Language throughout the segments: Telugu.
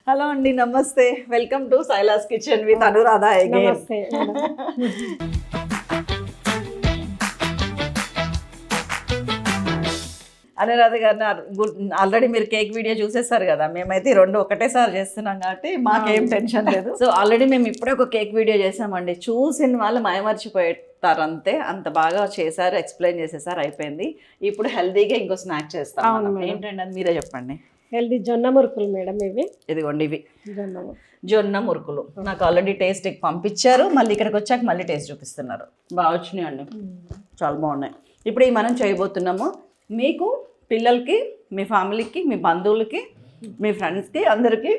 హలో అండి, నమస్తే. Welcome to Silas kitchen with Anuradha again. నమస్తే అనురాధ గారిని ఆల్రెడీ మీరు కేక్ వీడియో చూసేస్తారు కదా. మేమైతే రెండు ఒకటేసారి చేస్తున్నాం కాబట్టి మాకేం టెన్షన్ లేదు. సో ఆల్రెడీ మేము ఇప్పుడే ఒక కేక్ వీడియో చేసామండి. చూసిన వాళ్ళు మయమర్చిపోతారు అంతే, అంత బాగా చేశారు, ఎక్స్ప్లెయిన్ చేసేసారు, అయిపోయింది. ఇప్పుడు హెల్తీగా ఇంకో స్నాక్ చేస్తాం. ఏంటండి అది మీరే చెప్పండి. హెల్దీ జొన్న మురుకులు మేడం ఇవి. ఇదిగోండి, ఇవి జొన్న మురుకులు. నాకు ఆల్రెడీ టేస్ట్ పంపించారు, మళ్ళీ ఇక్కడికి వచ్చాక మళ్ళీ టేస్ట్ చూపిస్తున్నారు. బాగా వచ్చినాయి అండి, చాలా బాగున్నాయి. ఇప్పుడు ఈ మనం చేయబోతున్నాము. మీకు పిల్లలకి, మీ ఫ్యామిలీకి, మీ బంధువులకి, మీ ఫ్రెండ్స్కి, అందరికీ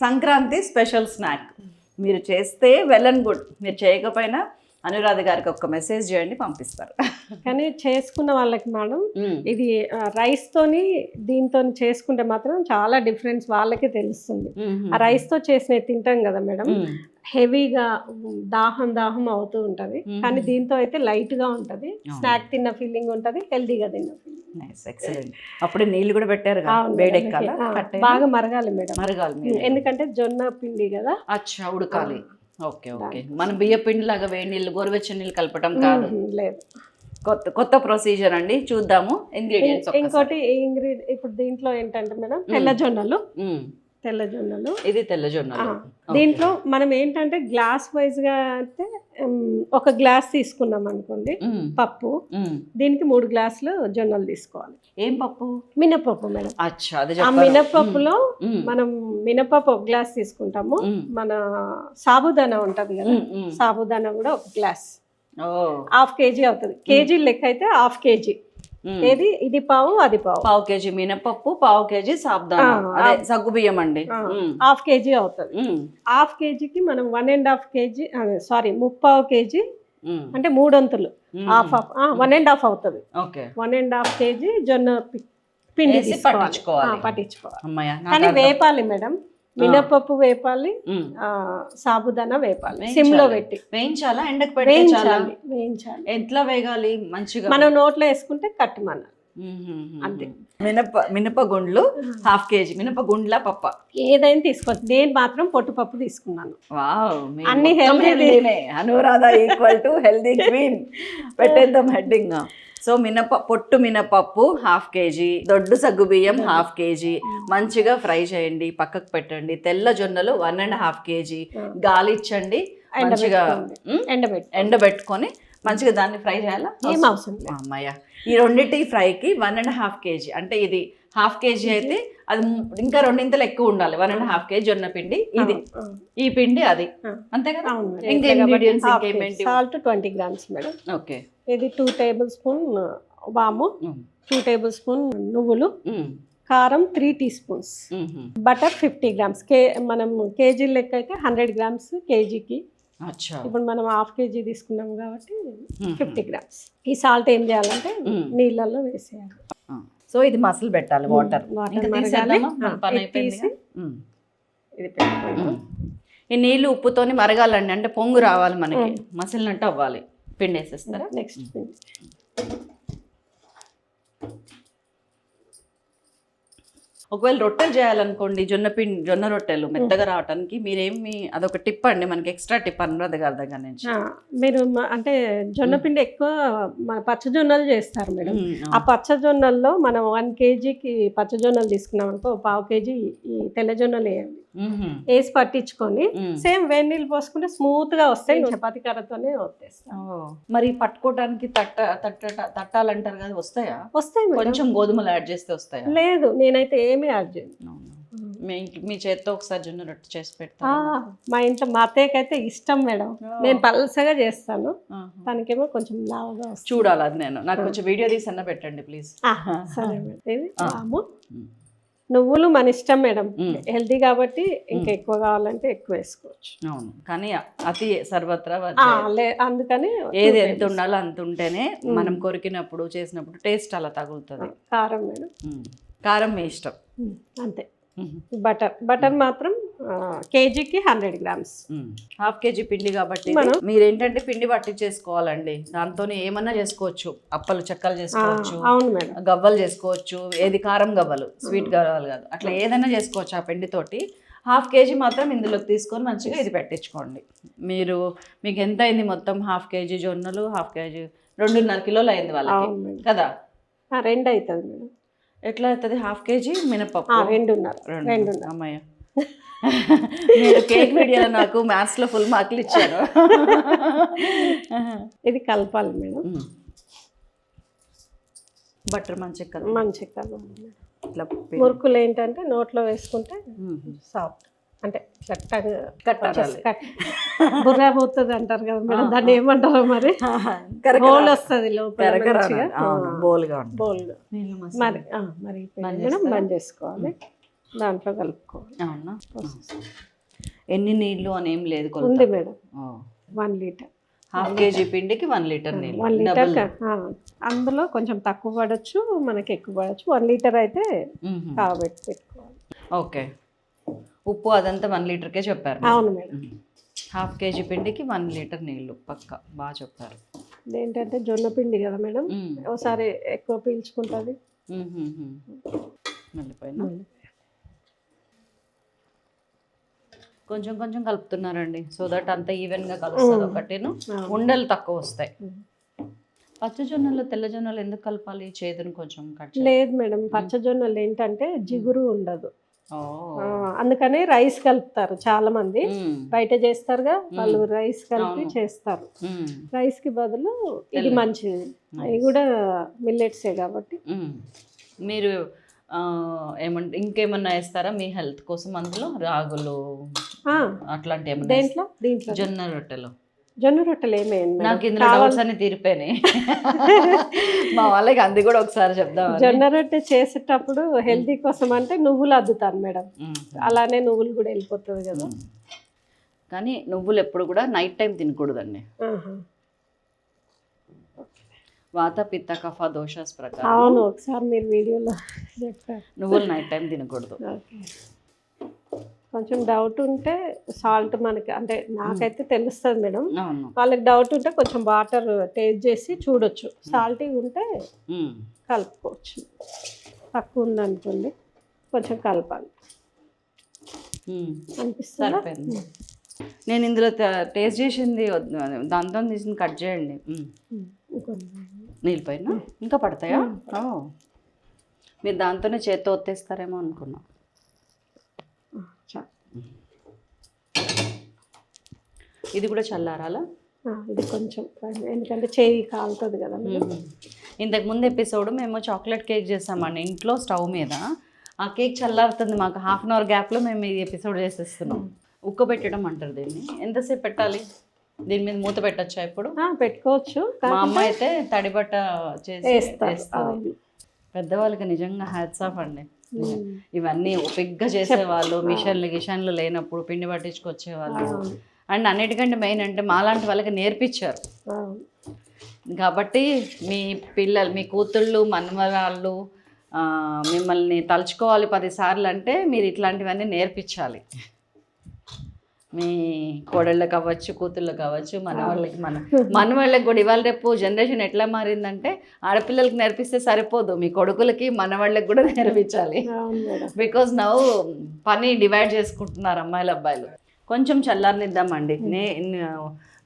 సంక్రాంతి స్పెషల్ స్నాక్. మీరు చేస్తే వెల్ అండ్ గుడ్, మీరు చేయకపోయినా అనురాధ గారికి ఒక మెసేజ్ చేయండి, పంపిస్తారు. కానీ చేసుకున్న వాళ్ళకి మేడం ఇది రైస్తోని దీంతో చేసుకుంటే మాత్రం చాలా డిఫరెన్స్ వాళ్ళకే తెలుస్తుంది. ఆ రైస్తో చేసినవి తింటాం కదా మేడం, హెవీగా దాహం అవుతూ ఉంటుంది. కానీ దీంతో అయితే లైట్గా ఉంటుంది, స్నాక్ తిన్న ఫీలింగ్ ఉంటుంది, హెల్దీగా తిన్న ఫీలింగ్. ఎక్సలెంట్. అప్పుడే నీళ్ళు కూడా పెట్టారు, వేడెక్కాలి, బాగా మరగాలి మేడం, మరగాలి. ఎందుకంటే జొన్న పిండి కదా. అచ్చా, ఉడకాలి. Okay okay. మన బియ్య పిండి లాగా వేడి నీళ్ళు, గోరువెచ్చని నీళ్ళు కలపడం కాదు, లేదు. కొత్త ప్రొసీజర్ అండి. చూద్దాము ఇంగ్రీడియంట్స్. ఇంకోటి ఇప్పుడు దీంట్లో ఏంటంటే మేడం తెల్ల జొన్నలు, ఇది తెల్ల జొన్నలు. దీంట్లో మనం ఏంటంటే గ్లాస్ వైజ్ గా అయితే ఒక గ్లాస్ తీసుకున్నాం అనుకోండి పప్పు, దీనికి 3 గ్లాసులు జొన్నలు తీసుకోవాలి. ఏం పప్పు? మినపప్పు మేడం. అచ్చా, ఆ మినపప్పులో మనం మినపప్పు 1 గ్లాస్ తీసుకుంటాము. మన సాబుదానా ఉంటది కదా, సాబుదానా కూడా 1 గ్లాస్, 1/2 కేజీ అవుతుంది. కేజీ లెక్క అయితే 1/2 కేజీ. ఏది ఇది పావు, అది పావు. 1/2 కేజీ మినపప్పు, 1/2 కేజీ సాబుదానా, అదే సగ్గు బియ్యం అండి. 1/2 కేజీ అవుతుంది. 1/2 కేజీకి మనం 1.5 కేజీ, సారీ 3/4 కేజీ అంటే 3 వంతులు, 1.5 అవుతుంది. 1.5 కేజీ జొన్న పిండి పట్టించుకోవాలి. కానీ వేపాలి మేడం, మినపప్పు వేపాలి, సాబుదానా వేపాలి, సిమ్ లో పెట్టి వేయించాలా, ఎండకు వేయించాలి. ఎట్లా వేగాలి? మంచిగా మనం నోట్లో వేసుకుంటే కట్టుమన్నారు అంతే. మినపగుండ్లు 1/2 కేజీ. మినపగుండ్ల పప్ప ఏదైనా తీసుకోవచ్చు. నేను మాత్రం పొట్టుపప్పు తీసుకున్నాను. అన్ని healthy. Anuradha equal to healthy queen. పెట్టేద్దాం హెడ్డింగ్. సో పొట్టు మినపప్పు 1/2 కేజీ, దొడ్డు సగ్గు బియ్యం 1/2 కేజీ, మంచిగా ఫ్రై చేయండి, పక్కకు పెట్టండి. తెల్ల జొన్నలు 1.5 కేజీ, గాలిచ్చండి, మంచిగా ఎండబెట్టుకొని మంచిగా దాన్ని ఫ్రై చేయాలా? ఏం అవసరం లేదు అమ్మయ్య. ఈ రెండింటి ఫ్రైకి 1.5 కేజీ, అంటే ఇది 1/2 కేజీ అయితే అది ఇంకా 2 ఇంతలు ఎక్కువ ఉండాలి. 1.5 కేజీ జొన్న పిండి, ఇది ఈ పిండి అది, అంతే కదా. ఇంకా ఇంగ్రీడియంట్స్ ఇంకేంటి? Salt 20 grams madam. ఓకే. ఇది 2 టేబుల్ స్పూన్ వాము, 2 టేబుల్ స్పూన్ నువ్వులు, కారం 3 టీ స్పూన్స్, బటర్ 50 గ్రామ్స్. మనం కేజీ లెక్క అయితే 100 గ్రామ్స్ కేజీకి. ఇప్పుడు మనం 1/2 కేజీ తీసుకున్నాం కాబట్టి 50 గ్రామ్స్. ఈ సాల్ట్ ఏం చేయాలంటే నీళ్ళల్లో వేసేయాలి. సో ఇది మసలు పెట్టాలి, వాటర్ తీసి ఇది పెట్టుకోవాలి. ఈ నీళ్ళు ఉప్పుతోని మరగాలండి, అంటే పొంగు రావాలి మనకి, మసిలినట్టు అవ్వాలి. పిండి వేసేస్తారా? నెక్స్ట్ పిండి ఒకవేళ రొట్టెలు చేయాలనుకోండి, జొన్న రొట్టెలు మెత్తగా రావడానికి మీరేమి, అదొక టిప్ అండి, మనకి ఎక్స్ట్రా టిప్ అనురాధ గారి దగ్గర నుంచి. మీరు అంటే జొన్న పిండి ఎక్కువ మన పచ్చజొన్నలు చేస్తారు మేడం. ఆ పచ్చజొన్నల్లో మనం 1 కేజీకి పచ్చజొన్నలు తీసుకున్నాం అనుకో, 1/2 కేజీ ఈ తెల్ల జొన్నలు వేయండి, వేసి పట్టించుకొని సేమ్ వేడి నీళ్ళు పోసుకుంటే స్మూత్ గా వస్తాయి. చపాతీ కర్రతోనే వస్తాయి. మరి పట్టుకోవడానికి తట్టాలంటారు కదా, వస్తాయా? వస్తాయి. కొంచెం గోధుమలు యాడ్ చేస్తే వస్తాయా? లేదు, నేనైతే ఏమీ యాడ్ చేయను. మీ చేత్తో ఒకసారి జొన్న రొట్టె చేసి పెడతా. మా ఇంట్లో మా అత్తయ్యకి అయితే ఇష్టం మేడం, నేను పల్సగా చేస్తాను, తనకేమో కొంచెం లావుగా వస్తుంది. చూడాలి అది. నాకు కొంచెం వీడియో తీసి అన్న పెట్టండి ప్లీజ్. సరే మేడం. నువ్వులు మన ఇష్టం మేడం, హెల్తీ కాబట్టి ఇంకా ఎక్కువ కావాలంటే ఎక్కువ వేసుకోవచ్చు. అవును, కానీ అతి సర్వత్రా అందుకని ఏది ఎంత ఉండాలో అంత ఉంటేనే మనం కొరికినప్పుడు చేసినప్పుడు టేస్ట్ అలా తగులుతుంది. కారం మేడం, కారం మీ ఇష్టం అంతే. బటర్ మాత్రం కేజీకి 100 గ్రామ్స్. 1/2 కేజీ పిండి కాబట్టి మీరేంటంటే పిండి పట్టి చేసుకోవాలండి. దాంతో ఏమన్నా చేసుకోవచ్చు, అప్పలు చెక్కలు చేసుకోవచ్చు, అవును మేడం, గవ్వలు చేసుకోవచ్చు. ఏది కారం గవ్వలు, స్వీట్ గవ్వలు కాదు, అట్లా ఏదైనా చేసుకోవచ్చు ఆ పిండితోటి. హాఫ్ కేజీ మాత్రం ఇందులోకి తీసుకొని మంచిగా ఇది పెట్టించుకోండి. మీకు ఎంత అయింది మొత్తం? హాఫ్ కేజీ జొన్నలు, హాఫ్ కేజీ 2.5 కిలోలు అయింది వాళ్ళకి కదా? 2 అవుతుంది మేడం. ఎట్లా అవుతుంది హాఫ్ కేజీ మినపప్పు? 2.5. అమ్మాయి మీరు కేక్ వీడియోలో నాకు మ్యాథ్స్లో ఫుల్ మార్కులు ఇచ్చారు. ఇది కలపాలి మేడం. బటర్ మంచిగా కలపాలి. ఇట్లా మురుకులు ఏంటంటే నోట్లో వేసుకుంటే సాఫ్ట్, అంటే బుర్రా పోతుంది అంటారు కదా మేడం, దాన్ని ఏమంటారో మరి, బోల్ వస్తుంది లోపల, బోల్గా మరి మేడం బంద్ చేసుకోవాలి, దాంట్లో కలుపుకోవాలి. అవునా? ఎన్ని నీళ్ళు అని ఏం లేదు ఉంది మేడం. 1 లీటర్. హాఫ్ కేజీ పిండికి 1 లీటర్ నీళ్ళు. 1 లీటర్. అందులో కొంచెం తక్కువ పడవచ్చు, మనకి ఎక్కువ పడవచ్చు. 1 లీటర్ అయితే కాబెట్టి పెట్టుకోవాలి. ఓకే. ఉప్పు అదంతా 1 లీటర్కే చెప్పారు. అవును మేడం. హాఫ్ కేజీ పిండికి 1 లీటర్ నీళ్ళు పక్క. బాగా చెప్పారు. ఏంటంటే జొన్న పిండి కదా మేడం, ఒకసారి ఎక్కువ పీల్చుకుంటుంది. మళ్ళీ కొంచెం కొంచెం కలుపుతున్నారండి, సో దట్ అంత ఈవెన్గా కలుస్తుంది. ఒకటిను ఉండలు తక్కువ వస్తాయి. పచ్చజొన్నలు తెల్లజొన్నలు ఎందుకు కలపాలి? చేదును కొంచెం కట్ లేదు మేడం, పచ్చజొన్నలు ఏంటంటే జిగురు ఉండదు, అందుకనే రైస్ కలుపుతారు చాలా మంది. బయట చేస్తారుగా వాళ్ళు, రైస్ కలిపి చేస్తారు. రైస్ కి బదులు ఇది మంచిది. అవి కూడా మిల్లెట్సే కాబట్టి. మీరు ఏమంటే ఇంకేమన్నా వేస్తారా మీ హెల్త్ కోసం అందులో? రాగులు అట్లాంటి ఏమన్నా? దీంట్లో జొన్న రొట్టెలు ఏమేయండి? నాకు ఇందులో డౌట్స్ అన్ని తీరిపోయినాయి. మా వాళ్ళకి అంది కూడా ఒకసారి చెప్దాం. జొన్న రొట్టె చేసేటప్పుడు హెల్తీ కోసం అంటే నువ్వులు అద్దుతాను మేడం, అలానే నువ్వులు కూడా వెళ్ళిపోతుంది కదా. కానీ నువ్వులు ఎప్పుడు కూడా నైట్ టైం తినకూడదండి. వాత పిత్త కఫ దోషాస్ ప్రకారం. అవును, ఒకసారి మీరు వీడియోలో చెప్పారు. నువ్వులు నైట్ టైం తినకూడదు. కొంచెం డౌట్ ఉంటే సాల్ట్, మనకి అంటే నాకైతే తెలుస్తుంది మేడం, వాళ్ళకి డౌట్ ఉంటే కొంచెం వాటర్ టేస్ట్ చేసి చూడొచ్చు. సాల్టీ ఉంటే కలుపుకోవచ్చు, తక్కువ ఉందనుకోండి కొంచెం కలపాలి అనిపిస్తుంది. నేను ఇందులో టేస్ట్ చేసింది దాంతో తీసింది కట్ చేయండి. నీళ్ళ పైన ఇంకా పడతాయా? మీరు దాంతోనే చేత్తో ఒత్తేస్తారేమో అనుకున్నా. ఇది కూడా చల్లారాలా? ఇది కొంచెం, ఎందుకంటే చేయి కాలుతుంది కదా. ఇంతకుముందు ఎపిసోడ్ మేము చాక్లెట్ కేక్ చేసామండి ఇంట్లో స్టవ్ మీద. ఆ కేక్ చల్లారుతుంది, మాకు ½ అన్ అవర్ గ్యాప్లో మేము ఈ ఎపిసోడ్ చేసేస్తున్నాం. ఉక్కబెట్టడం అంటారు దీన్ని. ఎంతసేపు పెట్టాలి? దీని మీద మూత పెట్టచ్చా? ఇప్పుడు పెట్టుకోవచ్చు. మా అమ్మ అయితే తడిబట్ట చేసి వేస్తుంది. పెద్దవాళ్ళకి నిజంగా హ్యాట్స్ ఆఫ్ అండి. ఇవన్నీ ఓపిగ్గా చేసేవాళ్ళు, గిషన్లు లేనప్పుడు పిండి పట్టించుకొచ్చేవాళ్ళు. అండ్ అన్నిటికంటే మెయిన్ అంటే మాలాంటి వాళ్ళకి నేర్పించారు. కాబట్టి మీ పిల్లలు, మీ కూతుళ్ళు, మనవరాళ్ళు మిమ్మల్ని తలుచుకోవాలి 10 సార్లు అంటే మీరు ఇట్లాంటివన్నీ నేర్పించాలి. మీ కోడళ్ళకి అవ్వచ్చు, కూతుళ్ళకి అవ్వచ్చు, మనవాళ్ళకి కూడా. ఇవాళ రేపు జనరేషన్ ఎట్లా మారిందంటే ఆడపిల్లలకి నేర్పిస్తే సరిపోదు, మీ కొడుకులకి మనవాళ్ళకి కూడా నేర్పించాలి. బికాజ్ నౌ పని డివైడ్ చేసుకుంటున్నారు అమ్మాయిలు అబ్బాయిలు. కొంచెం చల్లారనిద్దామండి,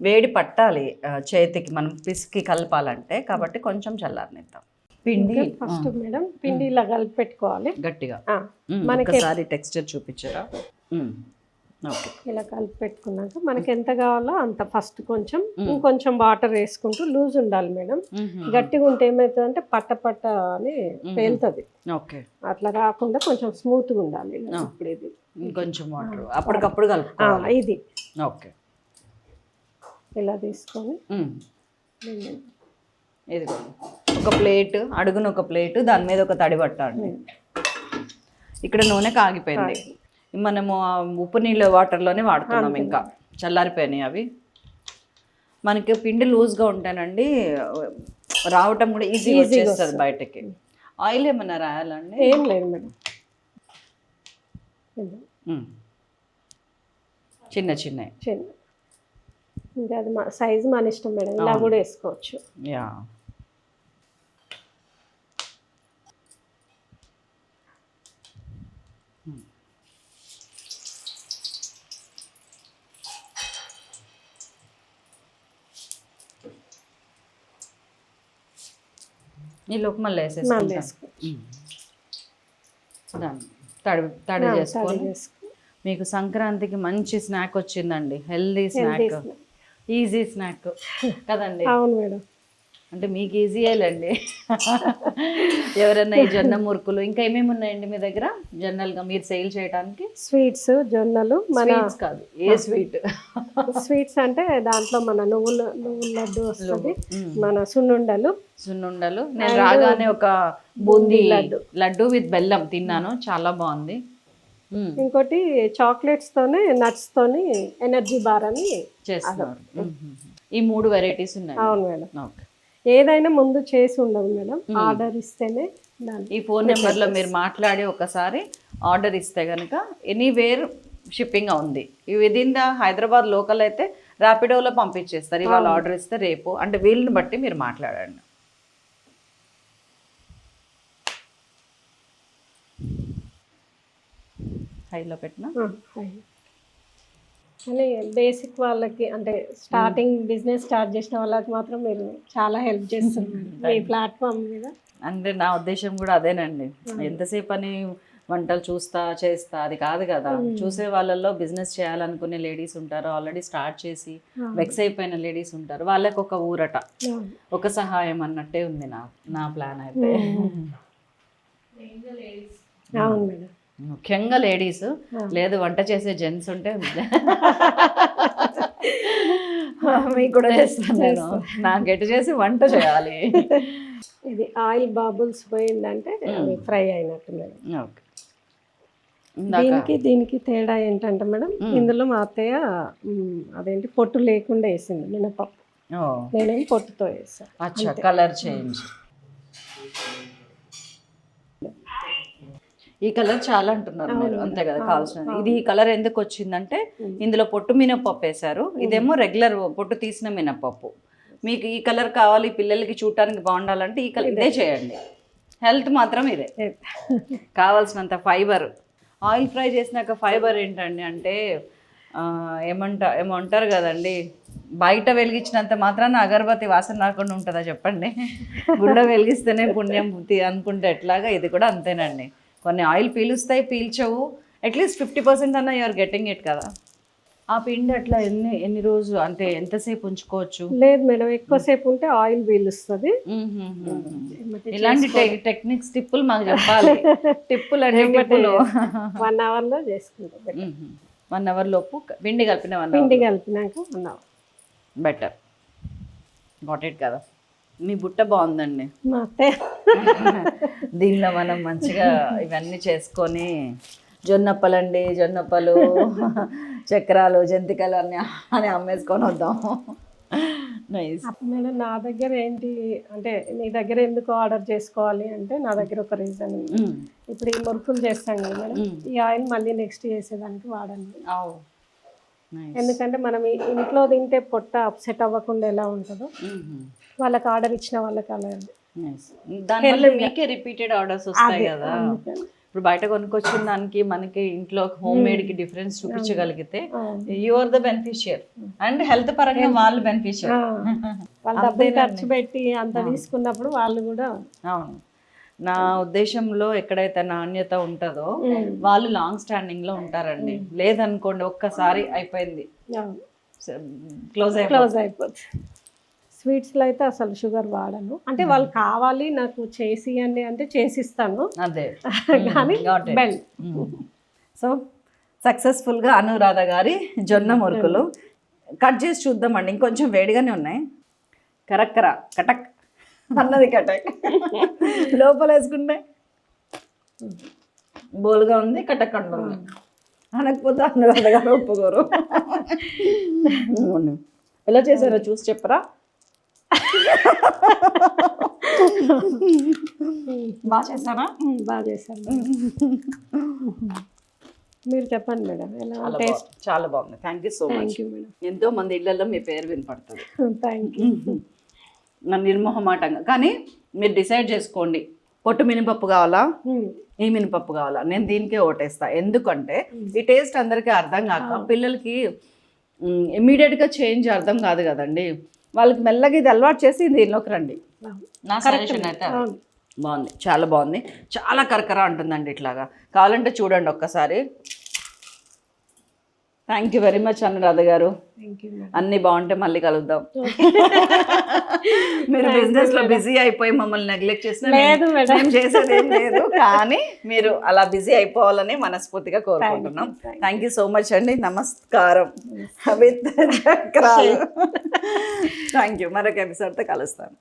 వేడి పట్టాలి చేతికి మనం పిసికి కలపాలంటే, కాబట్టి కొంచెం చల్లారనిద్దాం. పిండి ఫస్ట్ మేడం పిండి ఇలా కలిపి పెట్టుకోవాలి గట్టిగా. మనకి టెక్స్చర్ చూపించారా? ఓకే. ఇలా కలిపి పెట్టుకున్నాక మనకి ఎంత కావాలో అంత ఫస్ట్ ఇంకొంచెం వాటర్ వేసుకుంటూ లూజ్ ఉండాలి మేడం. గట్టిగా ఉంటే ఏమవుతుందంటే పట్ట అని పేలుతుంది. ఓకే. అట్లా కాకుండా కొంచెం స్మూత్గా ఉండాలి. ఇప్పుడు ఇది ఇంకొంచెం వాటర్ అప్పటికప్పుడు కలుపుకోవాలి. ఇది ఓకే. ఇలా తీసుకొని ఇదిగో ఒక ప్లేట్, అడుగున ఒక ప్లేట్, దాని మీద ఒక తడి పట్టండి. ఇక్కడ నూనె కాగిపోయింది. మనము ఉప్పు నీళ్ళ వాటర్లోనే వాడుతున్నాం, ఇంకా చల్లారిపోయినాయి అవి. మనకి పిండి లూజ్గా ఉంటానండి, రావటం కూడా ఈజీగా వచ్చేస్తుంది బయటకి. ఆయిల్ ఏమన్నా రాయాలండి? ఏం లేదు మేడం, చిన్న ఇంకా అది సైజు మన ఇష్టం మేడం, ఇలా కూడా వేసుకోవచ్చు. యా. నీలోకి మళ్ళీ మళ్ళీ వేసేసుకుంటాం. వేసుకో దాన్ని తడి చేసుకొని వేసుకో. మీకు సంక్రాంతికి మంచి స్నాక్ వచ్చిందండి, హెల్దీ స్నాక్, ఈజీ స్నాక్ కదండి. అవును మేడం. అంటే మీకు ఈజీయేలండి. ఎవరైనా ఈ జొన్న మురుకులు ఇంకా ఏమేమి ఉన్నాయండి మీ దగ్గర జనరల్గా మీరు సేల్ చేయడానికి? స్వీట్స్, జొన్నలు, మన స్వీట్స్ కాదు, ఏ స్వీట్? స్వీట్స్ అంటే దాంట్లో మన నువ్వుల లడ్డు వస్తుంది, మన సున్నుండలు. నేను రాగానే ఒక బూందీ లడ్డు విత్ బెల్లం తిన్నాను, చాలా బాగుంది. ఇంకోటి చాక్లెట్స్ తోనే నట్స్ తోని ఎనర్జీ బార్ అని చేస్తున్నారు. ఈ 3 వెరైటీస్ ఉన్నాయి. అవును మేడం. ఓకే. ఏదైనా ముందు చేసి ఉండదు మేడం, ఆర్డర్ ఇస్తేనే ఈ ఫోన్ నెంబర్లో మీరు మాట్లాడి ఒకసారి ఆర్డర్ ఇస్తే కనుక ఎనీవేర్ షిప్పింగ్ ఉంది. విదిన్ ద హైదరాబాద్ లోకల్ అయితే ర్యాపిడోలో పంపించేస్తారు. ఇవాళ ఆర్డర్ ఇస్తే రేపు, అంటే వీళ్ళని బట్టి మీరు మాట్లాడండి. హైలో పెట్టిన అని బేసిక్ వాళ్ళకి, అంటే స్టార్టింగ్ బిజినెస్ స్టార్ట్ చేసిన వాళ్ళకి మాత్రం మీరు చాలా హెల్ప్ చేస్తున్నారు మీ ప్లాట్ఫామ్ మీద. అంటే నా ఉద్దేశం కూడా అదేనండి, ఎంతసేపు అని వంటలు చేస్తా అది కాదు కదా. చూసే వాళ్ళల్లో బిజినెస్ చేయాలనుకునే లేడీస్ ఉంటారు, ఆల్రెడీ స్టార్ట్ చేసి వెక్స్ అయిపోయిన లేడీస్ ఉంటారు, వాళ్ళకి ఒక ఊరట, ఒక సహాయం అన్నట్టే ఉంది నా ప్లాన్ అయితే. అవును మేడం. ముఖ్యంగా లేడీస్, లేదు వంట చేసే జెంట్స్ ఉంటే మీకు కూడా చేస్తాను నేను. నాకు ఎటు చేసి వంట చేయాలి. ఇది ఆయిల్ బాబుల్స్ పోయిందంటే అది ఫ్రై అయినట్టు మేడం. ఓకే. దీనికి తేడా ఏంటంటే మేడం, ఇందులో మా అత్తయ్య అదేంటి పొట్టు లేకుండా వేసింది మినపప్పు, నేనేం పొట్టుతో వేసాను. అచ్చా, కలర్ చేంజ్. ఈ కలర్ చాలా అంటున్నారు మీరు, అంతే కదా కావాల్సిన. ఇది ఈ కలర్ ఎందుకు వచ్చిందంటే ఇందులో పొట్టు మినపప్పు వేశారు, ఇదేమో రెగ్యులర్ పొట్టు తీసిన మినపప్పు. మీకు ఈ కలర్ కావాలి, పిల్లలకి చూడటానికి బాగుండాలంటే ఈ కలర్ ఇదే చేయండి. హెల్త్ మాత్రం ఇదే. కావాల్సినంత ఫైబర్. ఆయిల్ ఫ్రై చేసినాక ఫైబర్ ఏంటండి అంటే ఏమంటారు కదండి, బయట వెలిగించినంత మాత్రాన అగరబత్తి వాసన రాకుండా ఉంటుందా చెప్పండి? గుండ వెలిగిస్తేనే పుణ్యం అనుకుంటే ఎట్లాగా ఇది కూడా అంతేనండి. కొన్ని ఆయిల్ పీలుస్తాయి, పీల్చవు, అట్లీస్ట్ 50% అన్నా యూఆర్ గెట్టింగ్ ఇట్ కదా. ఆ పిండి అట్లా ఎన్ని రోజు అంటే ఎంతసేపు ఉంచుకోవచ్చు? లేదు మేడం, ఎక్కువసేపు ఉంటే ఆయిల్ పీలుస్తుంది. ఇలాంటి టెక్నిక్స్ టిప్పులు మాకు చెప్పాలి. టిప్పులు అంటే 1 అవర్లో చేసుకుంటాం. 1 అవర్ లోపు పిండి కలిపినాక 1 అవర్ బెటర్. గాట్ ఇట్ కదా. మీ బుట్ట బాగుందండి. దీనిలో మనం మంచిగా ఇవన్నీ చేసుకొని జొన్నప్పలు, చక్రాలు, జంతికలు అని అమ్మేసుకొని వద్దాం. Nice madam. నా దగ్గర ఏంటి అంటే, మీ దగ్గర ఎందుకు ఆర్డర్ చేసుకోవాలి అంటే, నా దగ్గర ఒక రీజన్ ఉంది. ఇప్పుడు ఈ మురుకులు చేస్తాం కదా మేడం, ఈ ఆయిల్ మళ్ళీ నెక్స్ట్ చేసేదానికి వాడండి. ఎందుకంటే మనం ఇంట్లో తింటే పొట్ట అప్సెట్ అవ్వకుండా ఎలా ఉంటుందో, వాళ్ళకి ఆర్డర్ ఇచ్చిన వాళ్ళకి అలా. దానివల్ల మీకే రిపీటెడ్ ఆర్డర్స్ వస్తాయి కదా. ఇప్పుడు బయట కొనుక్కొచ్చిన దానికి మనకి ఇంట్లో హోమ్ మేడ్ కి డిఫరెన్స్ చూపించగలిగితే you are the beneficiary and health పరంగా వాళ్ళు బెనిఫిషియర్. వాళ్ళు డబ్బులు ఖర్చు పెట్టి అంత తీసుకున్నప్పుడు వాళ్ళు కూడా. అవును, నా ఉద్దేశంలో ఎక్కడైతే నాణ్యత ఉంటుందో వాళ్ళు లాంగ్ స్టాండింగ్ లో ఉంటారండి. లేదనుకోండి ఒక్కసారి అయిపోయింది, క్లోజ్ అయిపోతుంది. స్వీట్స్లో అయితే అసలు షుగర్ వాడను. అంటే వాళ్ళు కావాలి నాకు చేసియండి అంటే చేసిస్తాను, అదే. కానీ సో సక్సెస్ఫుల్గా అనురాధ గారి జొన్న మురుకులు కట్ చేసి చూద్దామండి. ఇంకొంచెం వేడిగానే ఉన్నాయి. కరక్కర కటక్ అన్నది కటక్ లోపల వేసుకుంటే బోల్గా ఉంది, కటక్ అంటుంది. అనకపోతే అనురాధ గారు ఒప్పుకోరు. ఎలా చేశారో చూసి చెప్పరా? బాగా చేస్తారా? బాగా చేశాను. మీరు చెప్పండి మేడం, ఎలా టేస్ట్? చాలా బాగుంది. Thank you so much. ఎంతో మంది ఇళ్లలో మీ పేరు వినపడుతుంది. Thank you. నన్ను నిర్మోహమాటంగా, కానీ మీరు డిసైడ్ చేసుకోండి, పొట్టు మినపప్పు కావాలా, ఈ మినపప్పు కావాలా. నేను దీనికే ఓటేస్తా. ఎందుకంటే ఈ టేస్ట్ అందరికీ అర్థం కాక పిల్లలకి ఇమ్మీడియట్గా చేంజ్ అర్థం కాదు కదండి. వాళ్ళకి మెల్లగా ఇది అలవాటు చేసి దీనిలోకి రండి. నా సజెషన్ అయితే అదే. అవును. బాగుంది, చాలా బాగుంది, చాలా కరకర ఉంటుందండి ఇట్లాగా. కావాలంటే చూడండి ఒక్కసారి. Thank you very much Anuradha గారు. Thank you. అన్నీ బాగుంటే మళ్ళీ కలుద్దాం. మీరు బిజినెస్ లో బిజీ అయిపోయి మమ్మల్ని నెగ్లెక్ట్ చేసిన లేదు మేడం. మేము చేసేది ఏం లేదు, కానీ మీరు అలా బిజీ అయిపోవాలని మనస్ఫూర్తిగా కోరుకుంటున్నాం. థ్యాంక్ యూ సో మచ్ అండి. నమస్కారం విత్ చక్రాలు. Thank you. మరొక ఎపిసోడ్తో కలుస్తాను.